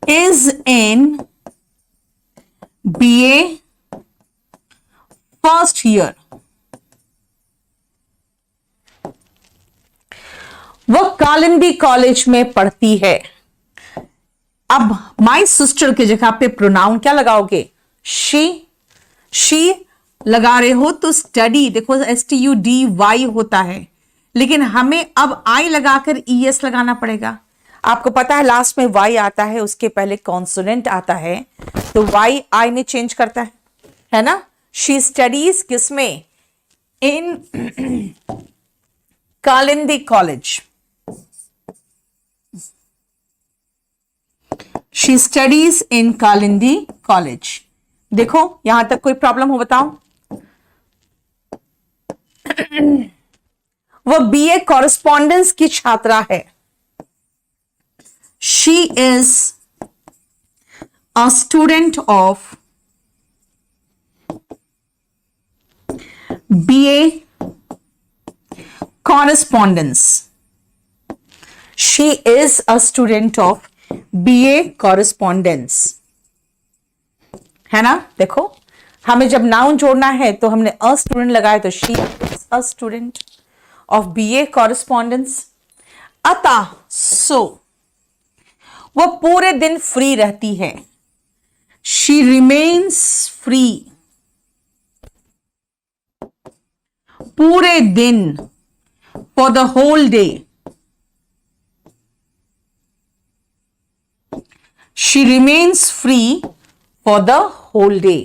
is in BA first year. वह Kalindi college में पढ़ती है। अब माई सिस्टर की जगह पे प्रोनाउन क्या लगाओगे? शी लगा रहे हो तो स्टडी, देखो STUDY होता है, लेकिन हमें अब आई लगाकर ES लगाना पड़ेगा। आपको पता है लास्ट में Y आता है, उसके पहले कॉन्सोनेंट आता है, तो Y आई में चेंज करता है ना। शी स्टडीज किसमें? In Kalindi college. She studies in Kalindi college. देखो यहां तक कोई प्रॉब्लम हो बताओ? वह BA कॉरेस्पॉन्डेंस की छात्रा है। She is a student of BA correspondence. She is a student of BA correspondence, है ना। देखो हमें जब नाउन जोड़ना है तो हमने अ स्टूडेंट लगाया, तो she is a student of BA correspondence। अतः वह पूरे दिन फ्री रहती है। She remains free, पूरे दिन, for the whole day। She remains free for the whole day।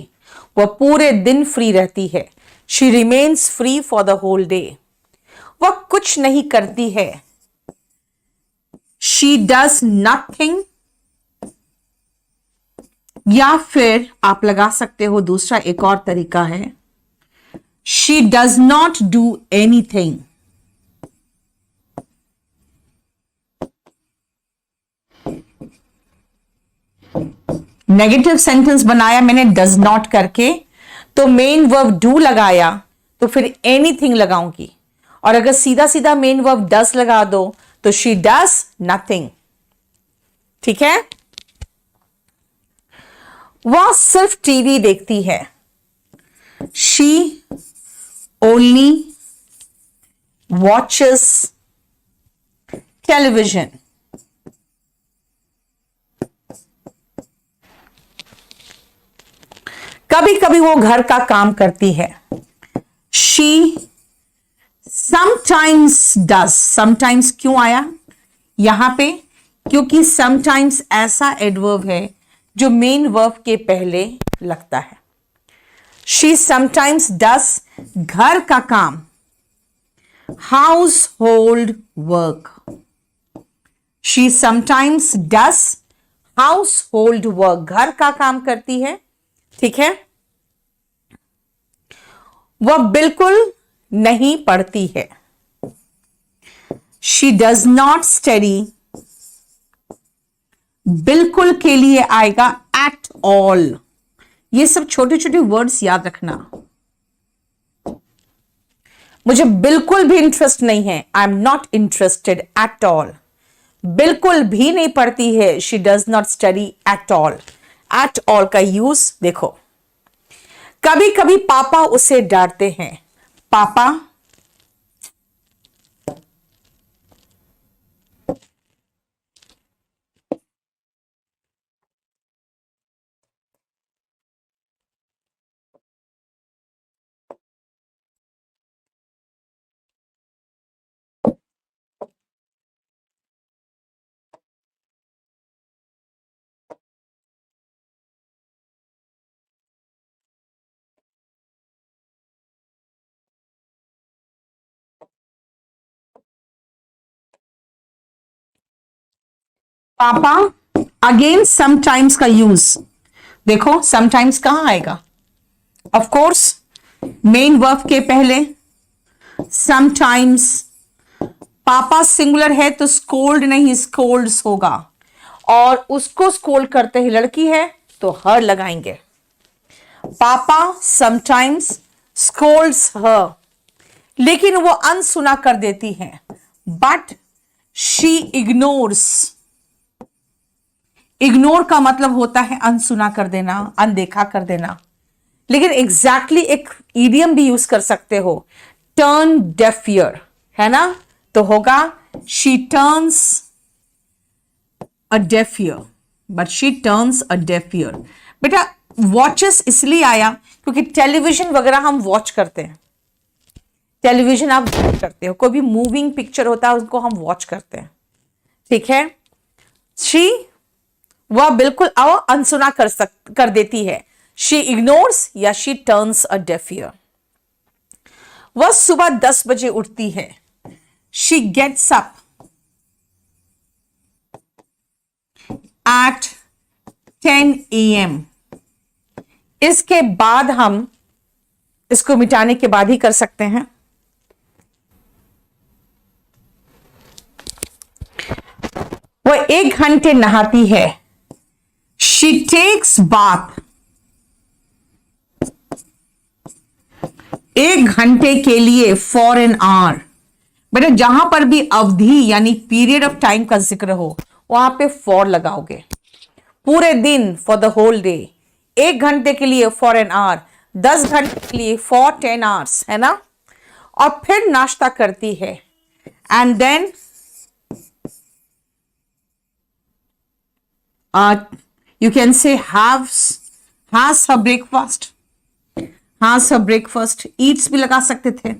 वह पूरे दिन फ्री रहती है। She remains free for the whole day। वह कुछ नहीं करती है। She does nothing। या फिर आप लगा सकते हो, दूसरा एक और तरीका है, She does not do anything। Negative sentence बनाया मैंने डज नॉट करके, तो मेन वर्ब डू लगाया, तो फिर एनीथिंग लगाऊंगी। और अगर सीधा सीधा मेन वर्ब डज लगा दो तो शी डज नथिंग। ठीक है। वह सिर्फ टीवी देखती है। She only watches television. कभी कभी वो घर का काम करती है। She sometimes does. समटाइम्स क्यों आया यहां पे? क्योंकि समटाइम्स ऐसा एडवर्ब है जो मेन वर्ब के पहले लगता है। शी समटाइम्स डज घर का काम, house hold work. She sometimes does house hold work, घर का काम करती है। ठीक है। वह बिल्कुल नहीं पढ़ती है। She does not study. बिल्कुल के लिए आएगा एट ऑल। ये सब छोटे छोटे वर्ड्स याद रखना। मुझे बिल्कुल भी इंटरेस्ट नहीं है, I am not interested at all. बिल्कुल भी नहीं पढ़ती है, she does not study at all. At all का यूज देखो। कभी कभी पापा उसे डांटते हैं। पापा पापा अगेन समटाइम्स का यूज देखो। समटाइम्स कहां आएगा? ऑफ कोर्स मेन वर्ब के पहले। समटाइम्स पापा सिंगुलर है तो स्कोल्ड नहीं स्कोल्ड्स होगा, और उसको स्कोल्ड करते ही लड़की है तो हर लगाएंगे। पापा समटाइम्स स्कोल्ड्स हर, लेकिन वो अनसुना कर देती है। बट शी इग्नोर्स इग्नोर का मतलब होता है अनसुना कर देना, अनदेखा कर देना, लेकिन एग्जैक्टली एक ईडियम भी यूज कर सकते हो, टर्न डेफ ईयर, है ना? तो होगा she turns a deaf year, but she turns a deaf year. बेटा वॉचेस इसलिए आया क्योंकि टेलीविजन वगैरह हम वॉच करते हैं, टेलीविजन आप वॉच करते हो, कोई भी मूविंग पिक्चर होता है उसको हम वॉच करते हैं, ठीक है? शी, वह बिल्कुल अनसुना कर देती है, शी इग्नोर्स या she turns a deaf ear. वह सुबह 10 बजे उठती है, she gets up at 10 AM। इसके बाद हम इसको मिटाने के बाद ही कर सकते हैं। वह 1 घंटे नहाती है, शी टेक्स बाथ 1 घंटे के लिए, फॉर एन आवर। बेटा जहां पर भी अवधि यानी पीरियड ऑफ टाइम का जिक्र हो वहां पे फॉर लगाओगे। पूरे दिन, फॉर द होल डे, 1 घंटे के लिए फॉर एन आवर, 10 घंटे के लिए फॉर 10 आवर्स, है ना? और फिर नाश्ता करती है, and then you can say has her breakfast, has her breakfast, eats भी लगा सकते थे,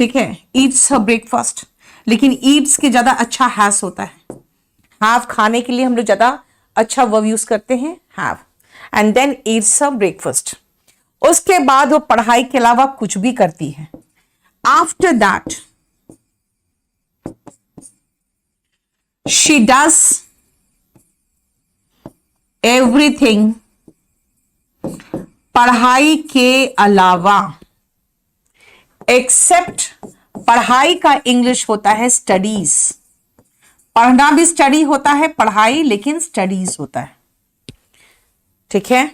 ठीक है? eats her breakfast, लेकिन eats के ज्यादा अच्छा has होता है। have खाने के लिए हम लोग ज्यादा अच्छा वर्ब यूज करते हैं, have, and then eats her breakfast। उसके बाद वो पढ़ाई के अलावा कुछ भी करती है। after that she does everything, पढ़ाई के अलावा, एक्सेप्ट, पढ़ाई का इंग्लिश होता है स्टडीज, पढ़ना भी स्टडी होता है, पढ़ाई लेकिन स्टडीज होता है, ठीक है?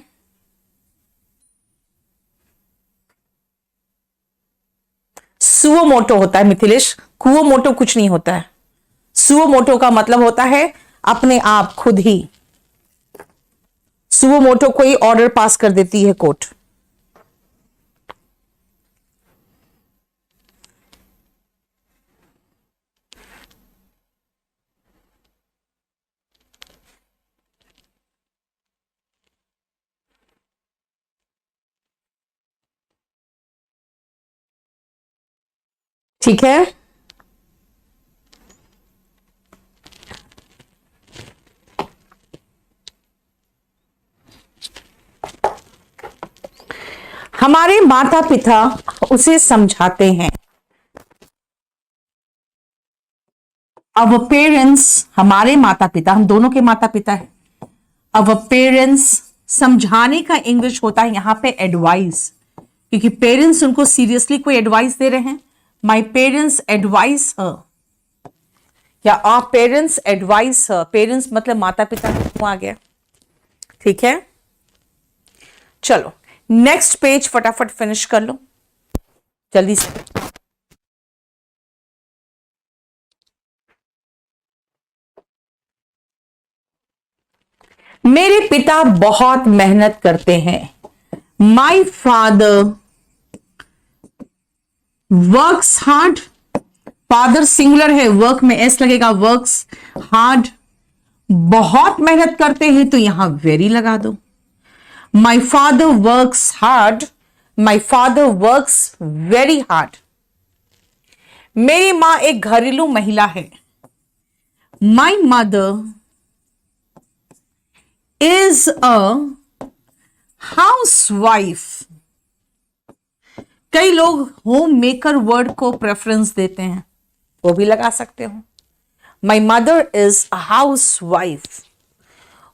सुओ मोटो होता है मिथिलेश, कुओ मोटो कुछ नहीं होता है। सुओ मोटो का मतलब होता है अपने आप, खुद ही। सुओ मोटो कोई ऑर्डर पास कर देती है, कोर्ट। ठीक है? हमारे माता पिता उसे समझाते हैं। अवर पेरेंट्स, हमारे माता पिता, हम दोनों के माता पिता है। अवर पेरेंट्स, समझाने का इंग्लिश होता है यहां पे एडवाइस, क्योंकि पेरेंट्स उनको सीरियसली कोई एडवाइस दे रहे हैं। माई पेरेंट्स एडवाइस हर, या our parents advise her. Parents मतलब माता पिता आ गया, ठीक है? चलो नेक्स्ट पेज फटाफट फिनिश कर लो जल्दी से। मेरे पिता बहुत मेहनत करते हैं। My father works hard, father singular है, वर्क में एस लगेगा, वर्क्स हार्ड, बहुत मेहनत करते हैं तो यहां वेरी लगा दो। My father works hard, my father works very hard. मेरी मां एक घरेलू महिला है। My mother is a house wife. कई लोग होम मेकर वर्ड को प्रेफरेंस देते हैं, वो भी लगा सकते हो। My mother is a house wife,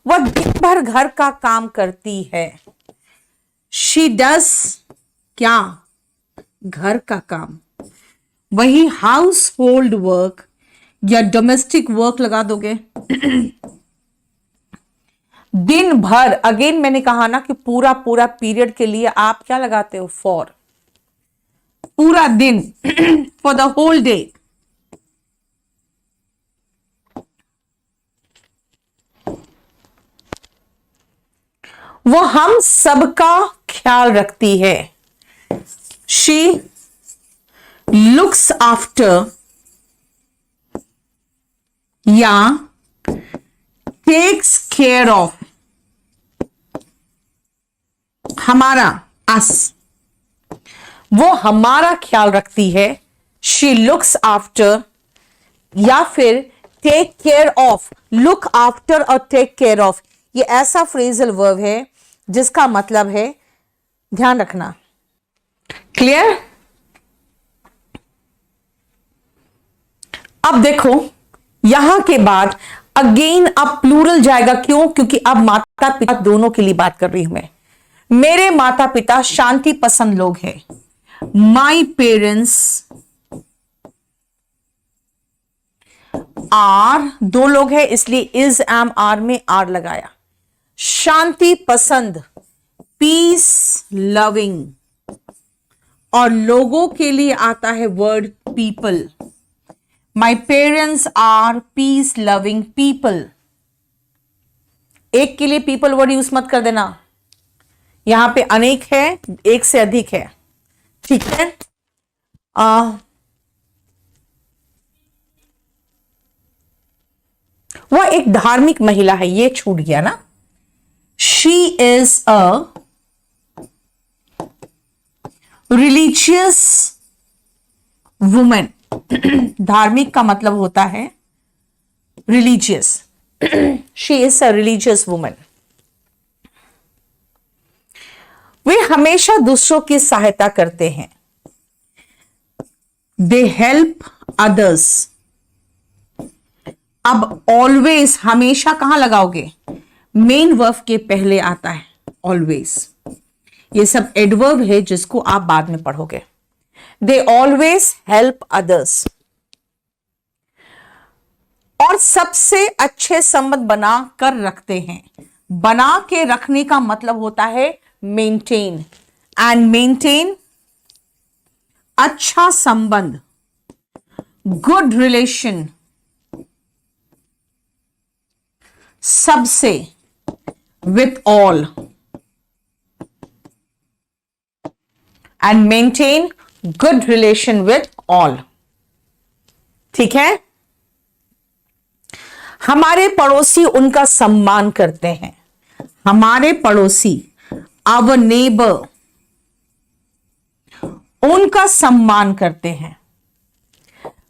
वह दिन भर घर का काम करती है। शी डज क्या? घर का काम। वही हाउस होल्ड वर्क या डोमेस्टिक वर्क लगा दोगे। दिन भर, अगेन मैंने कहा ना कि पूरा पूरा पीरियड के लिए आप क्या लगाते हो? फॉर। पूरा दिन, फॉर द होल डे। वो हम सबका ख्याल रखती है। शी लुक्स आफ्टर या टेक्स केयर ऑफ हमारा, अस, वो हमारा ख्याल रखती है। शी लुक्स आफ्टर या फिर take care of. Look after और टेक केयर ऑफ ये ऐसा फ्रेजल वर्ब है जिसका मतलब है ध्यान रखना। क्लियर? अब देखो यहां के बाद अगेन अब प्लूरल जाएगा। क्यों? क्योंकि अब माता पिता दोनों के लिए बात कर रही हूं मैं। मेरे माता पिता शांति पसंद लोग हैं। माई पेरेंट्स आर, दो लोग हैं इसलिए इज एम आर में आर लगाया। शांति पसंद, पीस लविंग, और लोगों के लिए आता है word people. My parents are peace loving people. एक के लिए पीपल वर्ड यूज मत कर देना, यहां पे अनेक है, एक से अधिक है। ठीक है? वह एक धार्मिक महिला है, ये छूट गया ना। She is a religious women. धार्मिक का मतलब होता है religious. She is a religious women. वे हमेशा दूसरों की सहायता करते हैं। They help others. अब ऑलवेज हमेशा कहां लगाओगे? मेन वर्ब के पहले आता है ऑलवेज। ये सब एडवर्ब है जिसको आप बाद में पढ़ोगे। They always help others. और सबसे अच्छे संबंध बना कर रखते हैं। बना के रखने का मतलब होता है मेंटेन। एंड मेंटेन अच्छा संबंध, गुड रिलेशन सबसे, with all, and maintain good relation with all. ठीक है? हमारे पड़ोसी उनका सम्मान करते हैं। हमारे पड़ोसी, आवर नेबर, उनका सम्मान करते हैं।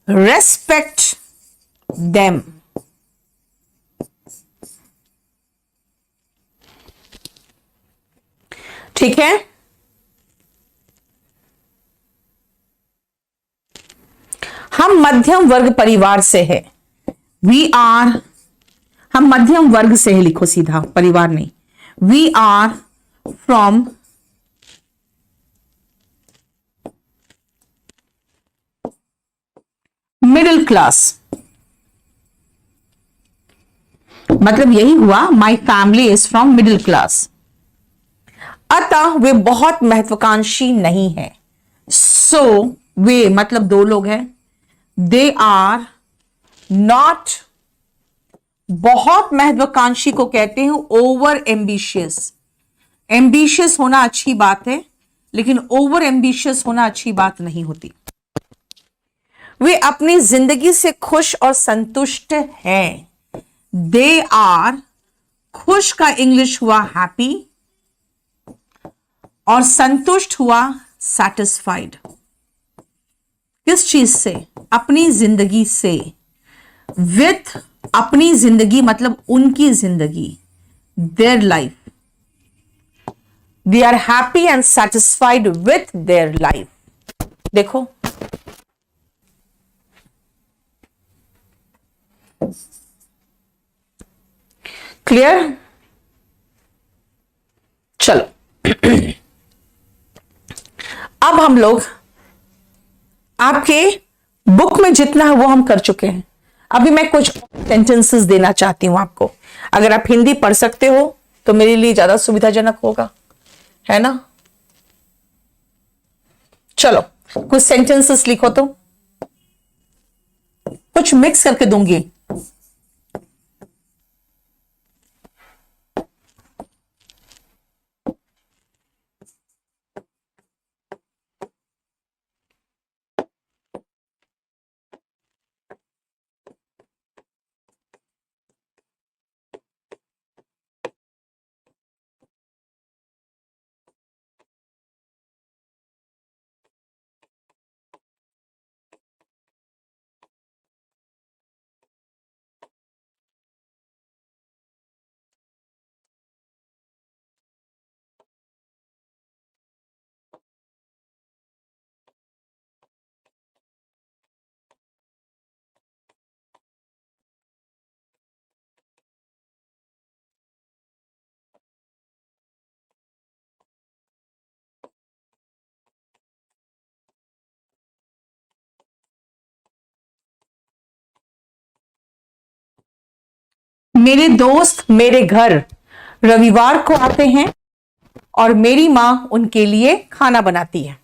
Respect them. ठीक है? हम मध्यम वर्ग परिवार से है। वी आर, हम मध्यम वर्ग से है, लिखो सीधा, परिवार नहीं। We are from middle class. मतलब यही हुआ, my family is from middle class. अतः वे बहुत महत्वाकांक्षी नहीं है। सो वे मतलब दो लोग हैं। दे आर नॉट, बहुत महत्वाकांक्षी को कहते हैं ओवर एम्बिशियस। एम्बिशियस होना अच्छी बात है, लेकिन ओवर एम्बिशियस होना अच्छी बात नहीं होती। वे अपनी जिंदगी से खुश और संतुष्ट हैं। दे आर, खुश का इंग्लिश हुआ हैप्पी और संतुष्ट हुआ सैटिस्फाइड। किस चीज से? अपनी जिंदगी से। विथ, अपनी जिंदगी मतलब उनकी जिंदगी, their life. They are happy and satisfied with their life. देखो क्लियर? चलो अब हम लोग आपके बुक में जितना है वो हम कर चुके हैं। अभी मैं कुछ सेंटेंसेस देना चाहती हूं आपको। अगर आप हिंदी पढ़ सकते हो तो मेरे लिए ज्यादा सुविधाजनक होगा, है ना? चलो कुछ सेंटेंसेस लिखो, तो कुछ मिक्स करके दूंगी। मेरे दोस्त मेरे घर रविवार को आते हैं और मेरी मां उनके लिए खाना बनाती है।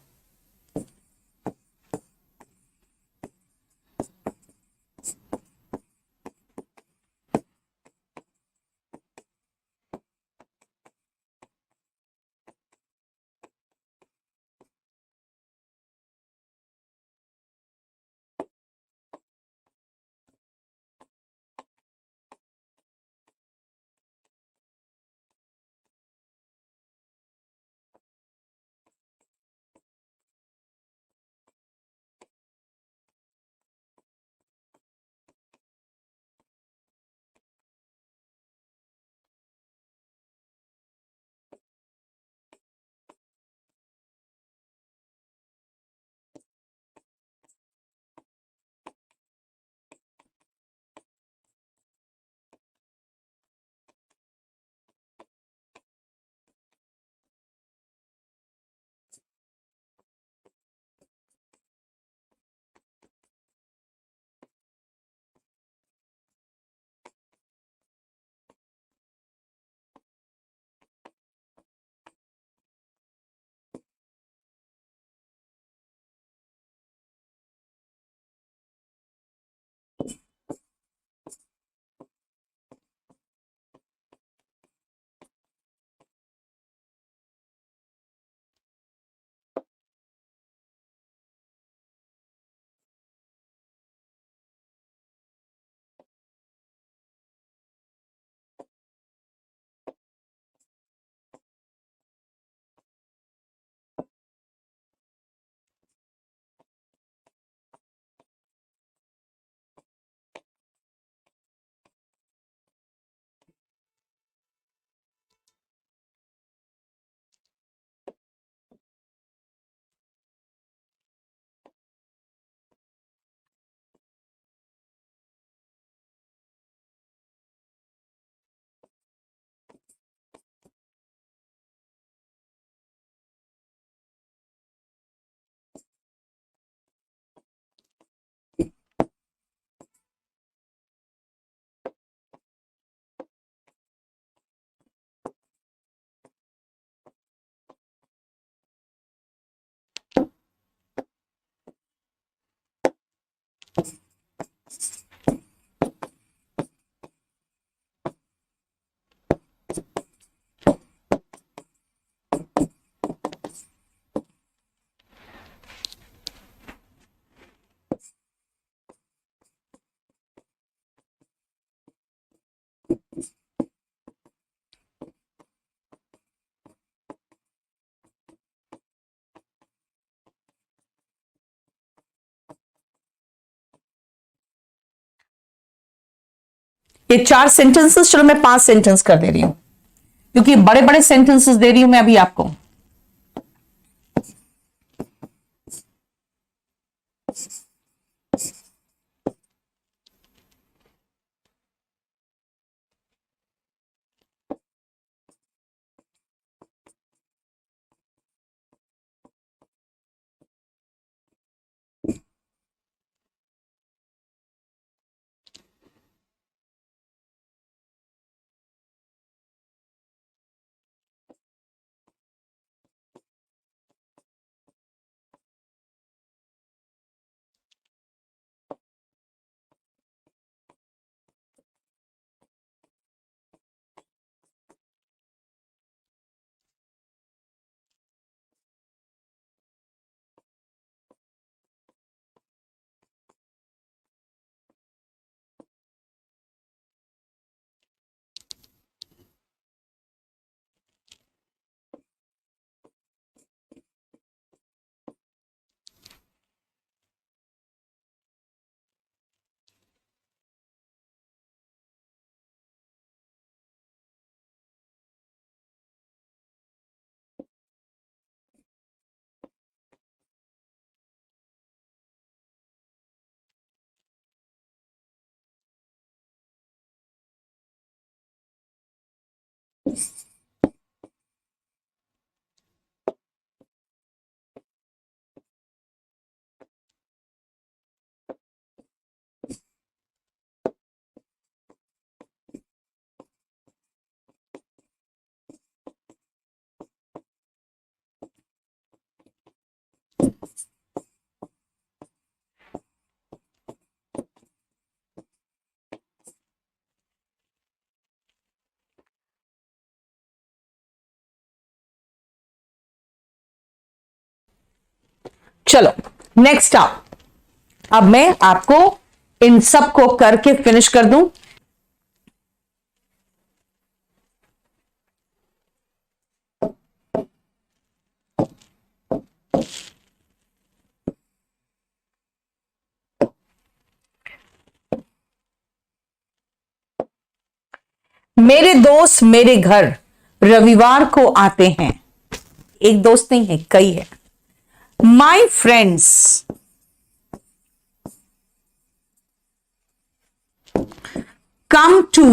ये 4 सेंटेंसेस, चलो मैं 5 सेंटेंस कर दे रही हूं क्योंकि बड़े बड़े सेंटेंसेस दे रही हूं मैं अभी आपको। चलो नेक्स्ट अब मैं आपको इन सब को करके फिनिश कर दूं। मेरे दोस्त मेरे घर रविवार को आते हैं। एक दोस्त नहीं है, कई है। My friends come to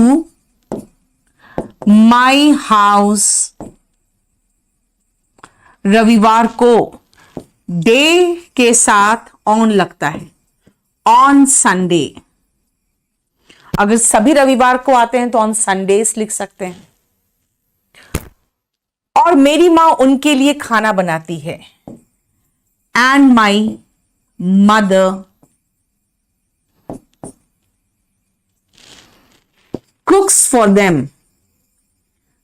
my house रविवार को। डे के साथ ऑन लगता है, ऑन संडे। अगर सभी रविवार को आते हैं तो ऑन संडेज लिख सकते हैं। और मेरी मां उनके लिए खाना बनाती है। And my mother कुक्स for them.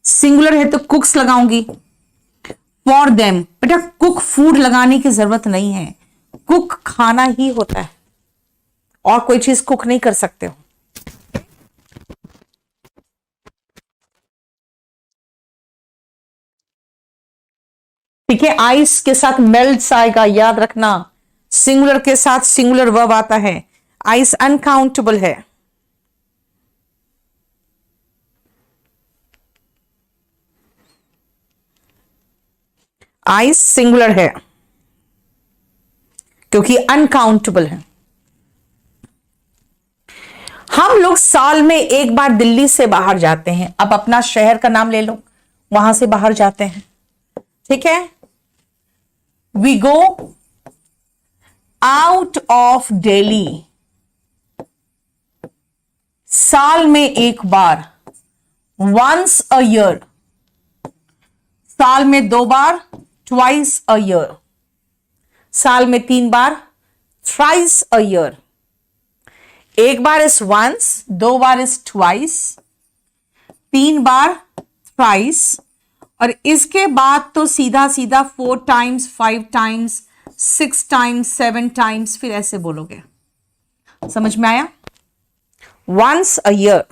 Singular है तो कुक्स लगाऊंगी। फॉर देम, बेटा कुक फूड लगाने की जरूरत नहीं है। कुक खाना ही होता है, और कोई चीज कुक नहीं कर सकते हो। ठीक है, आइस के साथ मेल्ट्स आएगा, याद रखना। सिंगुलर के साथ सिंगुलर वर्ब आता है। आइस अनकाउंटेबल है। आइस सिंगुलर है क्योंकि अनकाउंटेबल है। हम लोग साल में एक बार दिल्ली से बाहर जाते हैं। अब अपना शहर का नाम ले लो, वहां से बाहर जाते हैं। ठीक है, we go out of Delhi साल में एक बार, वंस अ ईयर। साल में 2 बार, ट्वाइस अ ईयर। साल में 3 बार, थ्राइस अ ईयर। एक बार इज वंस, 2 बार इज ट्वाइस, 3 बार थ्राइस, और इसके बाद तो सीधा सीधा 4 टाइम्स, 5 टाइम्स, 6 टाइम्स, 7 टाइम्स, फिर ऐसे बोलोगे। समझ में आया? Once a year.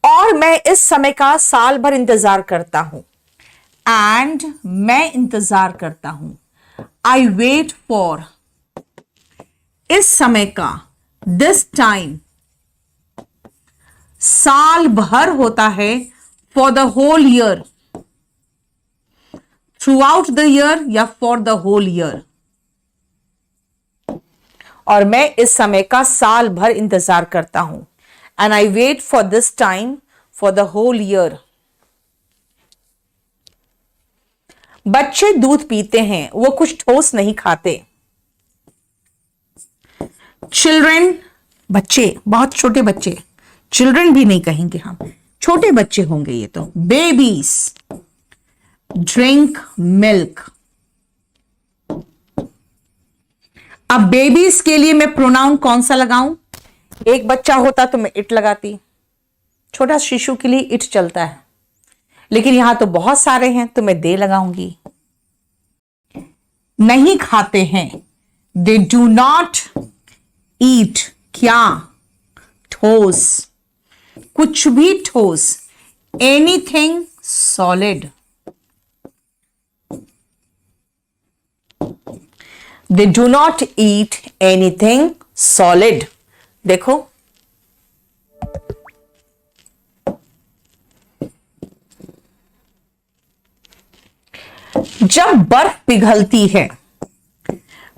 और मैं इस समय का साल भर इंतजार करता हूं। एंड मैं इंतजार करता हूं। आई वेट फॉर, इस समय का, दिस टाइम साल भर होता है। For the whole year, throughout the year, या फॉर द होल ईयर। और मैं इस समय का साल भर इंतजार करता हूं। And I wait for this time for the whole year. बच्चे दूध पीते हैं, वो कुछ ठोस नहीं खाते। चिल्ड्रेन, बच्चे, बहुत छोटे बच्चे, चिल्ड्रेन भी नहीं कहेंगे हम, छोटे बच्चे होंगे ये तो। Babies drink milk. अब बेबीज के लिए मैं प्रोनाउन कौन सा लगाऊं? एक बच्चा होता तो मैं इट लगाती, छोटा शिशु के लिए इट चलता है, लेकिन यहां तो बहुत सारे हैं तो मैं दे लगाऊंगी। नहीं खाते हैं, दे डू नॉट ईट। क्या? ठोस, कुछ भी ठोस, anything solid. They do not eat anything solid. देखो, जब बर्फ पिघलती है,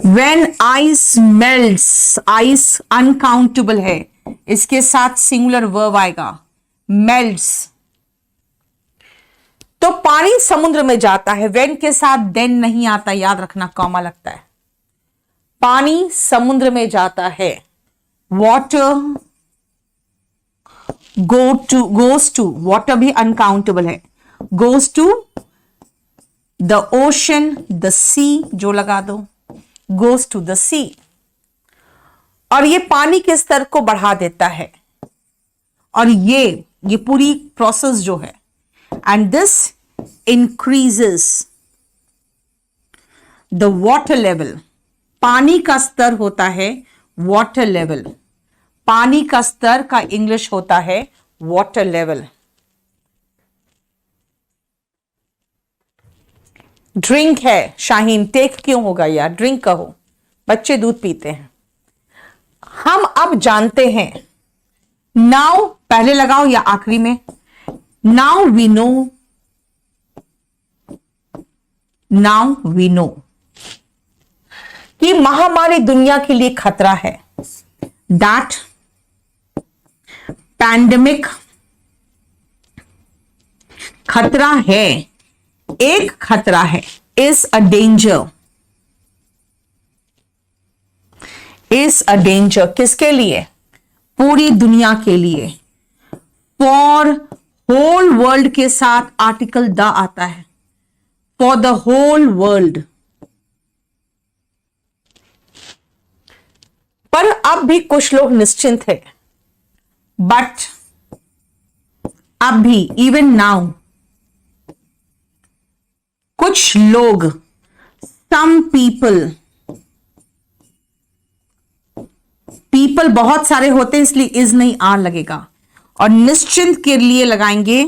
when ice melts, ice uncountable है, इसके साथ सिंगुलर वर्ब आएगा, melts। तो पानी समुद्र में जाता है, when के साथ then नहीं आता, याद रखना, कॉमा लगता है। पानी समुद्र में जाता है, water goes to, water भी अनकाउंटेबल है, goes to the ocean, the sea, जो लगा दो, goes to the sea। और ये पानी के स्तर को बढ़ा देता है, और ये पूरी प्रोसेस जो है, and this increases the water level, पानी का स्तर होता है वाटर लेवल, पानी का स्तर का इंग्लिश होता है वाटर लेवल। ड्रिंक है शाहीन, टेक क्यों होगा यार, ड्रिंक कहो, बच्चे दूध पीते हैं। हम अब जानते हैं, नाउ पहले लगाओ या आखिरी में, now we know, now we know कि महामारी दुनिया के लिए खतरा है। दैट पैंडेमिक खतरा है, एक खतरा है, is a danger, is a danger किसके लिए, पूरी दुनिया के लिए। फॉर होल वर्ल्ड के साथ आर्टिकल द आता है, फॉर द होल वर्ल्ड। पर अब भी कुछ लोग निश्चिंत हैं, बट अब भी इवन नाउ कुछ लोग, सम पीपल, पीपल बहुत सारे होते हैं इसलिए इज नहीं आर लगेगा, और निश्चिंत के लिए लगाएंगे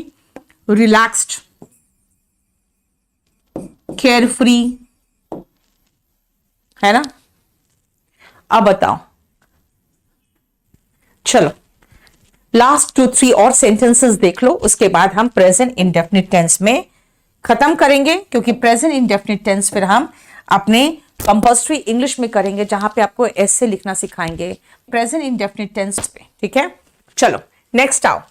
रिलैक्स्ड, केयर फ्री, है ना। अब बताओ, चलो लास्ट 2-3 और सेंटेंसेस देख लो, उसके बाद हम प्रेजेंट इंडेफिनिट टेंस में खत्म करेंगे, क्योंकि प्रेजेंट इंडेफिनिट टेंस फिर हम अपने कंपल्सरी इंग्लिश में करेंगे, जहां पे आपको ऐसे लिखना सिखाएंगे प्रेजेंट इंडेफिनिट टेंस पे, ठीक है। चलो नेक्स्ट आओ।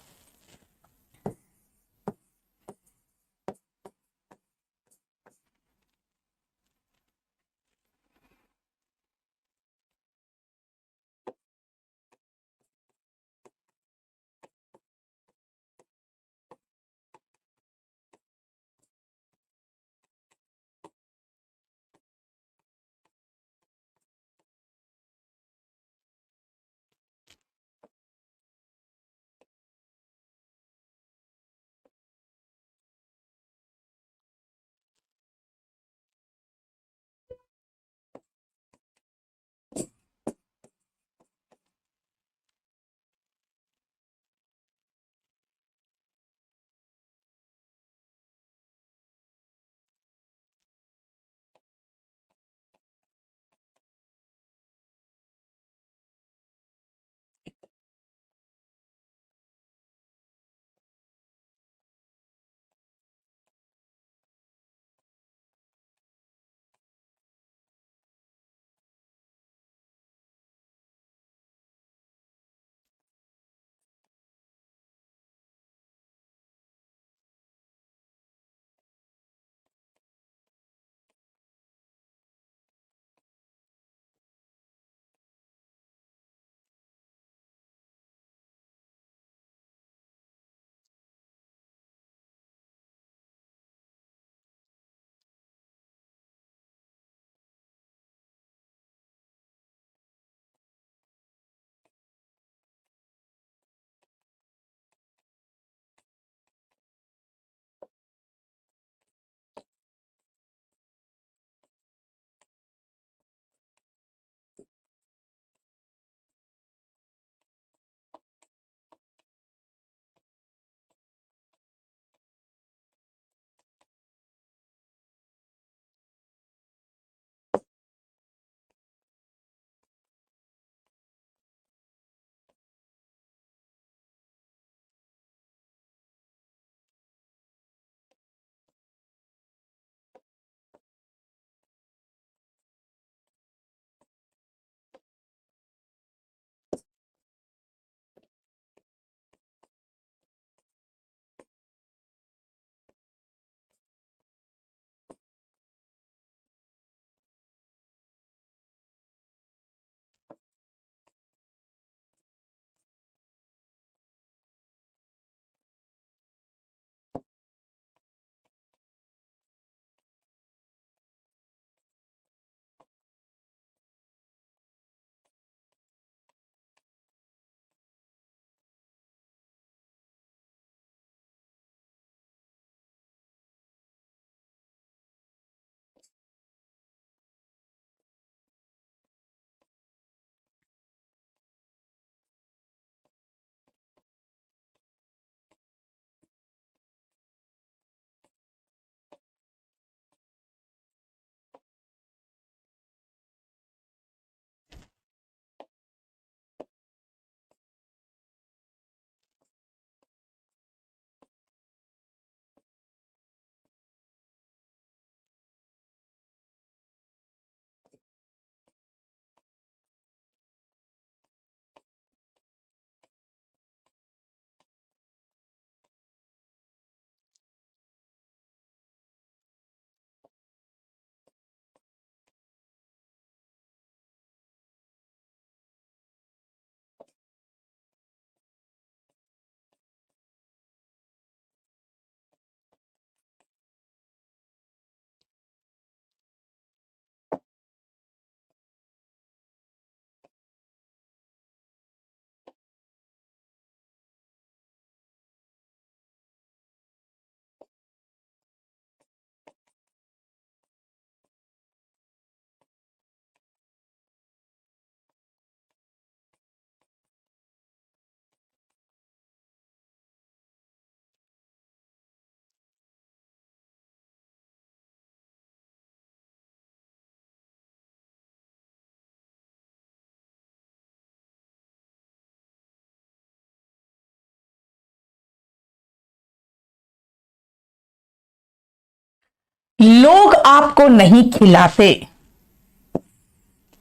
लोग आपको नहीं खिलाते।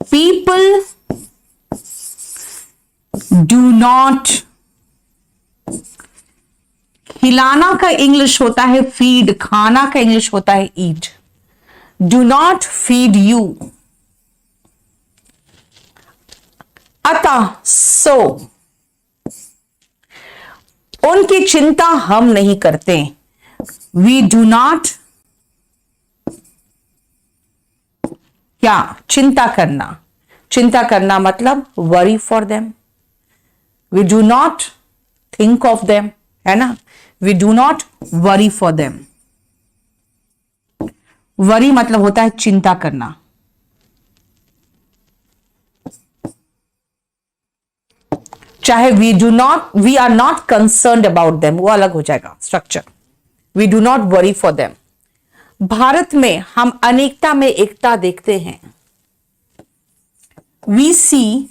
पीपल डू नॉट, खिलाना का इंग्लिश होता है फीड, खाना का इंग्लिश होता है eat. Do not feed you. अतः सो, उनकी चिंता हम नहीं करते। वी डू नॉट, क्या, चिंता करना। चिंता करना मतलब worry for them. We do not think of them, है ना। We do not worry for them. Worry मतलब होता है चिंता करना। चाहे we are not concerned about them, वो अलग हो जाएगा structure. We do not worry for them. Bharat में हम अनेकता में एकता देखते हैं। वी सी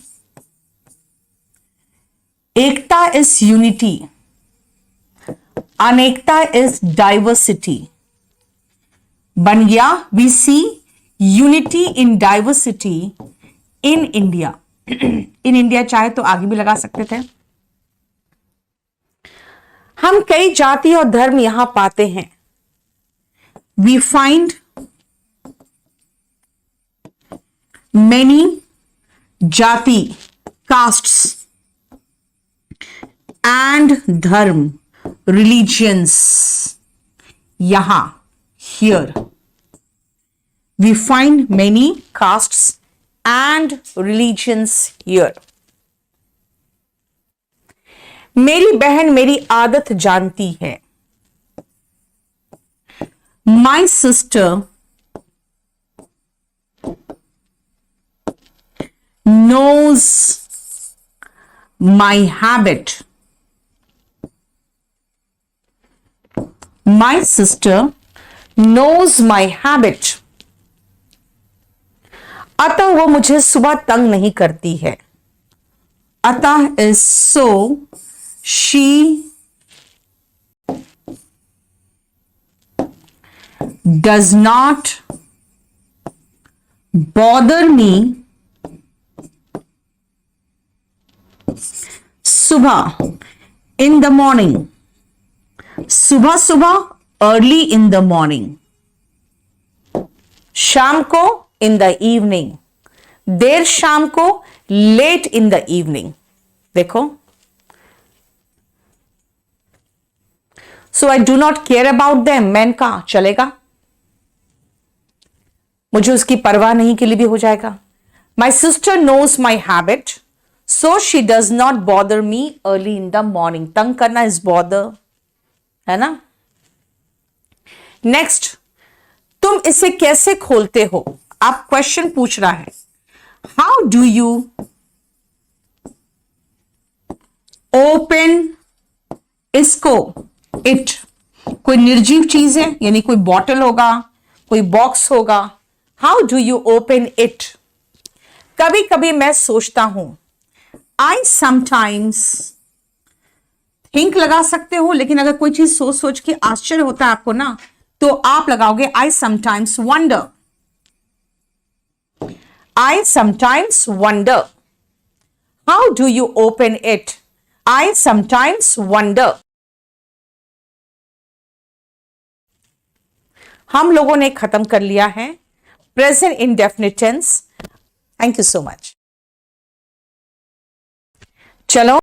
एकता इज यूनिटी, अनेकता इज डाइवर्सिटी। बन गया we see unity in diversity in India. In India चाहे तो आगे भी लगा सकते थे। हम कई जाति और धर्म यहां पाते हैं। वी फाइंड मेनी जाति, कास्ट्स एंड धर्म, रिलीजियंस यहां, here. We find many castes and religions here. मेरी बहन मेरी आदत जानती है। My sister knows my habit. My sister knows my habit. अतः वो मुझे सुबह तंग नहीं करती है। अतः is so she does not bother मी सुबह इन द मॉर्निंग। सुबह सुबह, अर्ली इन द मॉर्निंग। शाम को इन द इवनिंग, देर शाम को, लेट इन द इवनिंग। देखो, so I do not care about them, मैन का चलेगा, मुझे उसकी परवाह नहीं के लिए भी हो जाएगा। My sister knows my habit, so she does not bother me early in the morning. तंग करना इज बॉदर, है ना। नेक्स्ट, तुम इसे कैसे खोलते हो? आप क्वेश्चन पूछ रहा है। हाउ डू यू ओपन इसको? इट कोई निर्जीव चीज है, यानी कोई बॉटल होगा, कोई बॉक्स होगा। How do you open it? कभी कभी मैं सोचता हूं। आई समटाइम्स थिंक लगा सकते हो, लेकिन अगर कोई चीज सोच सोच के आश्चर्य होता है आपको ना, तो आप लगाओगे I sometimes wonder. I sometimes wonder. How do you open it? I sometimes wonder. हम लोगों ने खत्म कर लिया है present indefinite tense. Thank you so much. चलो